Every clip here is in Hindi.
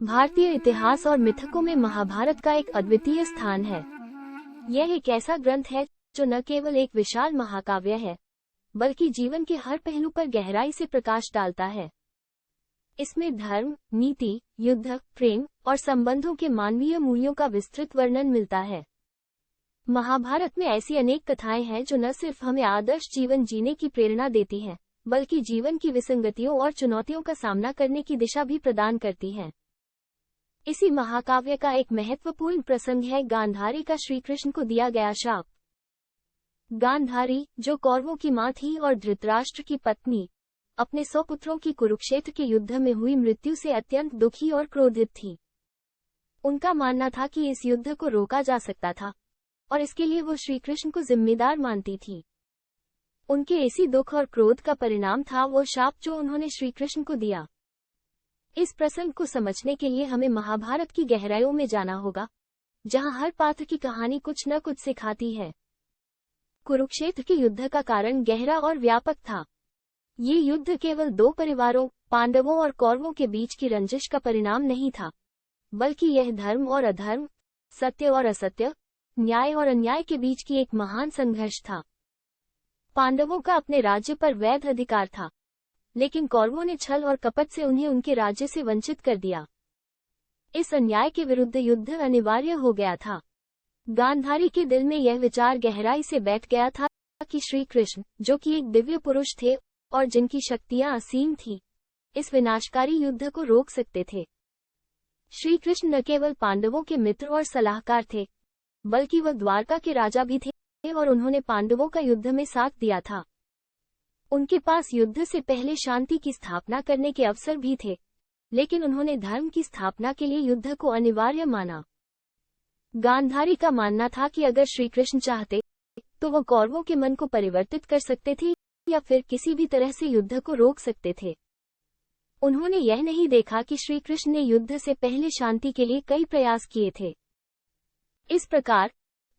भारतीय इतिहास और मिथकों में महाभारत का एक अद्वितीय स्थान है। यह एक ऐसा ग्रंथ है जो न केवल एक विशाल महाकाव्य है, बल्कि जीवन के हर पहलू पर गहराई से प्रकाश डालता है। इसमें धर्म, नीति, युद्ध, प्रेम और संबंधों के मानवीय मूल्यों का विस्तृत वर्णन मिलता है। महाभारत में ऐसी अनेक कथाएं हैं जो न सिर्फ हमें आदर्श जीवन जीने की प्रेरणा देती हैं, बल्कि जीवन की विसंगतियों और चुनौतियों का सामना करने की दिशा भी प्रदान करती हैं। इसी महाकाव्य का एक महत्वपूर्ण प्रसंग है गांधारी का श्री कृष्ण को दिया गया शाप। गांधारी, जो कौरवों की मां थी और धृतराष्ट्र की पत्नी, अपने 100 पुत्रों की कुरुक्षेत्र के युद्ध में हुई मृत्यु से अत्यंत दुखी और क्रोधित थी। उनका मानना था कि इस युद्ध को रोका जा सकता था और इसके लिए वो श्री कृष्ण को जिम्मेदार मानती थी। उनके इसी दुख और क्रोध का परिणाम था वो शाप जो उन्होंने श्री कृष्ण को दिया। इस प्रसंग को समझने के लिए हमें महाभारत की गहराइयों में जाना होगा, जहां हर पात्र की कहानी कुछ न कुछ सिखाती है। कुरुक्षेत्र के युद्ध का कारण गहरा और व्यापक था। ये युद्ध केवल 2 परिवारों, पांडवों और कौरवों के बीच की रंजिश का परिणाम नहीं था, बल्कि यह धर्म और अधर्म, सत्य और असत्य, न्याय और अन्याय के बीच की एक महान संघर्ष था। पांडवों का अपने राज्य पर वैध अधिकार था, लेकिन कौरवों ने छल और कपट से उन्हें उनके राज्य से वंचित कर दिया। इस अन्याय के विरुद्ध युद्ध अनिवार्य हो गया था। गांधारी के दिल में यह विचार गहराई से बैठ गया था कि श्री कृष्ण, जो कि एक दिव्य पुरुष थे और जिनकी शक्तियां असीम थीं, इस विनाशकारी युद्ध को रोक सकते थे। श्री कृष्ण न केवल पांडवों के मित्र और सलाहकार थे, बल्कि वह द्वारका के राजा भी थे और उन्होंने पांडवों का युद्ध में साथ दिया था। उनके पास युद्ध से पहले शांति की स्थापना करने के अवसर भी थे, लेकिन उन्होंने धर्म की स्थापना के लिए युद्ध को अनिवार्य माना। गांधारी का मानना था कि अगर श्री कृष्ण चाहते तो वो कौरवों के मन को परिवर्तित कर सकते थे या फिर किसी भी तरह से युद्ध को रोक सकते थे। उन्होंने यह नहीं देखा कि श्री कृष्ण ने युद्ध से पहले शांति के लिए कई प्रयास किए थे। इस प्रकार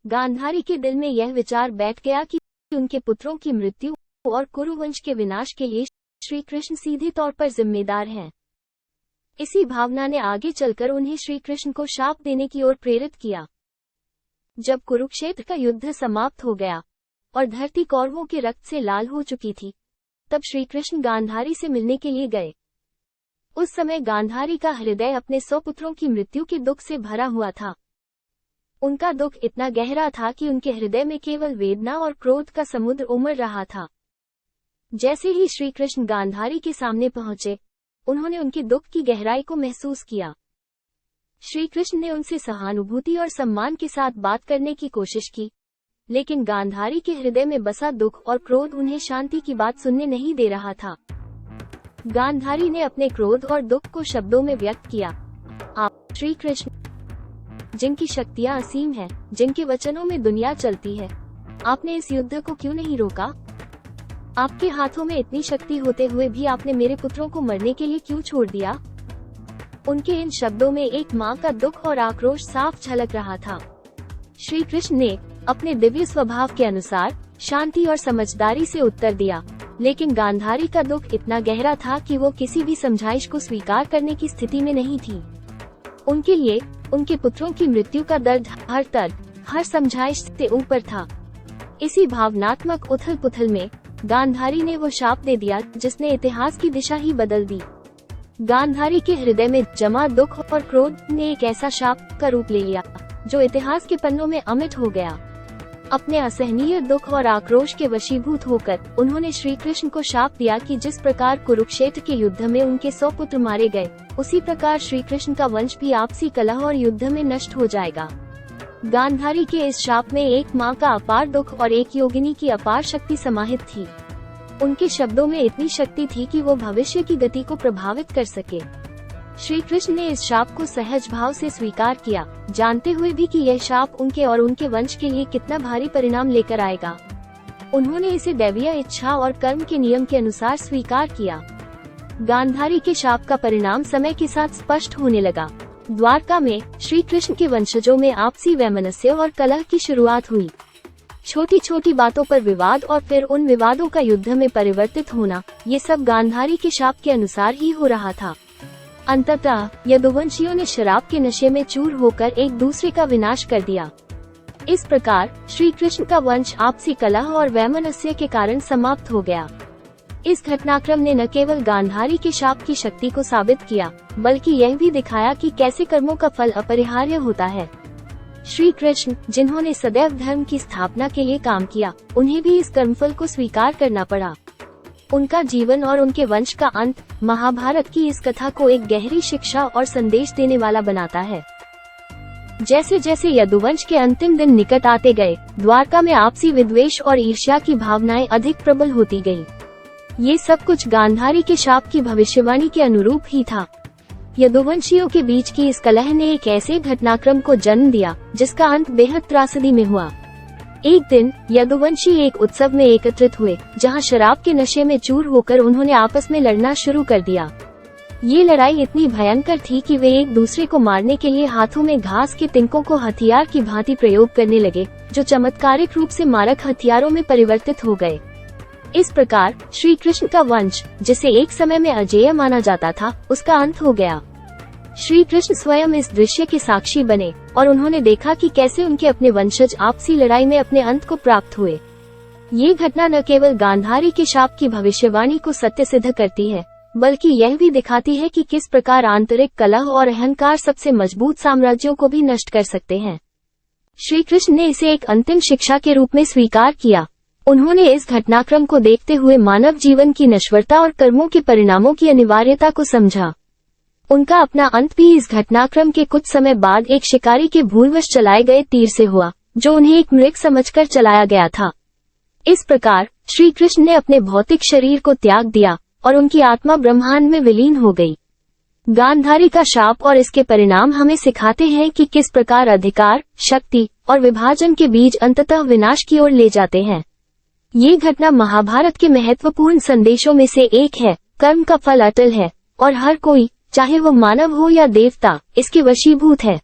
गांधारी के दिल में यह विचार बैठ गया कि उनके पुत्रों की मृत्यु और कुरुवंश के विनाश के लिए श्री कृष्ण सीधे तौर पर जिम्मेदार हैं। इसी भावना ने आगे चलकर उन्हें श्री कृष्ण को शाप देने की ओर प्रेरित किया। जब कुरुक्षेत्र का युद्ध समाप्त हो गया और धरती कौरवों के रक्त से लाल हो चुकी थी, तब श्री कृष्ण गांधारी से मिलने के लिए गए। उस समय गांधारी का हृदय अपने 100 पुत्रों की मृत्यु के दुख से भरा हुआ था। उनका दुख इतना गहरा था कि उनके हृदय में केवल वेदना और क्रोध का समुद्र उमड़ रहा था। जैसे ही श्री कृष्ण गांधारी के सामने पहुंचे, उन्होंने उनके दुख की गहराई को महसूस किया। श्री कृष्ण ने उनसे सहानुभूति और सम्मान के साथ बात करने की कोशिश की, लेकिन गांधारी के हृदय में बसा दुख और क्रोध उन्हें शांति की बात सुनने नहीं दे रहा था। गांधारी ने अपने क्रोध और दुख को शब्दों में व्यक्त किया। आप श्री कृष्ण, जिनकी शक्तियां असीम हैं, जिनके वचनों में दुनिया चलती है, आपने इस युद्ध को क्यों नहीं रोका? आपके हाथों में इतनी शक्ति होते हुए भी आपने मेरे पुत्रों को मरने के लिए क्यों छोड़ दिया? उनके इन शब्दों में एक मां का दुख और आक्रोश साफ झलक रहा था। श्री कृष्ण ने अपने दिव्य स्वभाव के अनुसार शांति और समझदारी से उत्तर दिया, लेकिन गांधारी का दुख इतना गहरा था कि वो किसी भी समझाइश को स्वीकार करने की स्थिति में नहीं थी। उनके लिए उनके पुत्रों की मृत्यु का दर्द हर तर्क, हर समझाइश से ऊपर था। इसी भावनात्मक उथल पुथल में गांधारी ने वो शाप दे दिया जिसने इतिहास की दिशा ही बदल दी। गांधारी के हृदय में जमा दुख और क्रोध ने एक ऐसा शाप का रूप ले लिया जो इतिहास के पन्नों में अमिट हो गया। अपने असहनीय दुख और आक्रोश के वशीभूत होकर उन्होंने श्री कृष्ण को शाप दिया कि जिस प्रकार कुरुक्षेत्र के युद्ध में उनके 100 पुत्र मारे गए, उसी प्रकार श्री कृष्ण का वंश भी आपसी कलह और युद्ध में नष्ट हो जाएगा। गांधारी के इस शाप में एक मां का अपार दुख और एक योगिनी की अपार शक्ति समाहित थी। उनके शब्दों में इतनी शक्ति थी कि वो भविष्य की गति को प्रभावित कर सके। श्री कृष्ण ने इस शाप को सहज भाव से स्वीकार किया, जानते हुए भी कि यह शाप उनके और उनके वंश के लिए कितना भारी परिणाम लेकर आएगा। उन्होंने इसे दैवीय इच्छा और कर्म के नियम के अनुसार स्वीकार किया। गांधारी के शाप का परिणाम समय के साथ स्पष्ट होने लगा। द्वारका में श्री कृष्ण के वंशजों में आपसी वैमनस्य और कलह की शुरुआत हुई। छोटी छोटी बातों पर विवाद और फिर उन विवादों का युद्ध में परिवर्तित होना, ये सब गांधारी के शाप के अनुसार ही हो रहा था। अंततः यदुवंशियों ने शराब के नशे में चूर होकर एक दूसरे का विनाश कर दिया। इस प्रकार श्री कृष्ण का वंश आपसी कलह और वैमनस्य के कारण समाप्त हो गया। इस घटनाक्रम ने न केवल गांधारी के शाप की शक्ति को साबित किया, बल्कि यह भी दिखाया कि कैसे कर्मों का फल अपरिहार्य होता है। श्री कृष्ण, जिन्होंने सदैव धर्म की स्थापना के लिए काम किया, उन्हें भी इस कर्मफल को स्वीकार करना पड़ा। उनका जीवन और उनके वंश का अंत महाभारत की इस कथा को एक गहरी शिक्षा और संदेश देने वाला बनाता है। जैसे जैसे यदुवंश के अंतिम दिन निकट आते गए, द्वारका में आपसी विद्वेष और ईर्ष्या की भावनाएं अधिक प्रबल होती गयी। ये सब कुछ गांधारी के शाप की भविष्यवाणी के अनुरूप ही था। यदुवंशियों के बीच की इस कलह ने एक ऐसे घटनाक्रम को जन्म दिया जिसका अंत बेहद त्रासदी में हुआ। एक दिन यदुवंशी एक उत्सव में एकत्रित हुए, जहां शराब के नशे में चूर होकर उन्होंने आपस में लड़ना शुरू कर दिया। ये लड़ाई इतनी भयंकर थी कि वे एक दूसरे को मारने के लिए हाथों में घास के तिनकों को हथियार की भांति प्रयोग करने लगे, जो चमत्कारिक रूप से मारक हथियारों में परिवर्तित हो गए। इस प्रकार श्री कृष्ण का वंश, जिसे एक समय में अजेय माना जाता था, उसका अंत हो गया। श्री कृष्ण स्वयं इस दृश्य के साक्षी बने और उन्होंने देखा कि कैसे उनके अपने वंशज आपसी लड़ाई में अपने अंत को प्राप्त हुए। ये घटना न केवल गांधारी के शाप की भविष्यवाणी को सत्य सिद्ध करती है, बल्कि यह भी दिखाती है कि किस प्रकार आंतरिक कलह और अहंकार सबसे मजबूत साम्राज्यों को भी नष्ट कर सकते हैं। श्री कृष्ण ने इसे एक अंतिम शिक्षा के रूप में स्वीकार किया। उन्होंने इस घटनाक्रम को देखते हुए मानव जीवन की नश्वरता और कर्मों के परिणामों की अनिवार्यता को समझा। उनका अपना अंत भी इस घटनाक्रम के कुछ समय बाद एक शिकारी के भूलवश चलाए गए तीर से हुआ, जो उन्हें एक मृग समझकर चलाया गया था। इस प्रकार श्री कृष्ण ने अपने भौतिक शरीर को त्याग दिया और उनकी आत्मा ब्रह्मांड में विलीन हो गई। गांधारी का शाप और इसके परिणाम हमें सिखाते हैं कि किस प्रकार अधिकार, शक्ति और विभाजन के बीज अंततः विनाश की ओर ले जाते हैं। ये घटना महाभारत के महत्वपूर्ण संदेशों में से एक है। कर्म का फल अटल है और हर कोई, चाहे वो मानव हो या देवता, इसके वशीभूत है।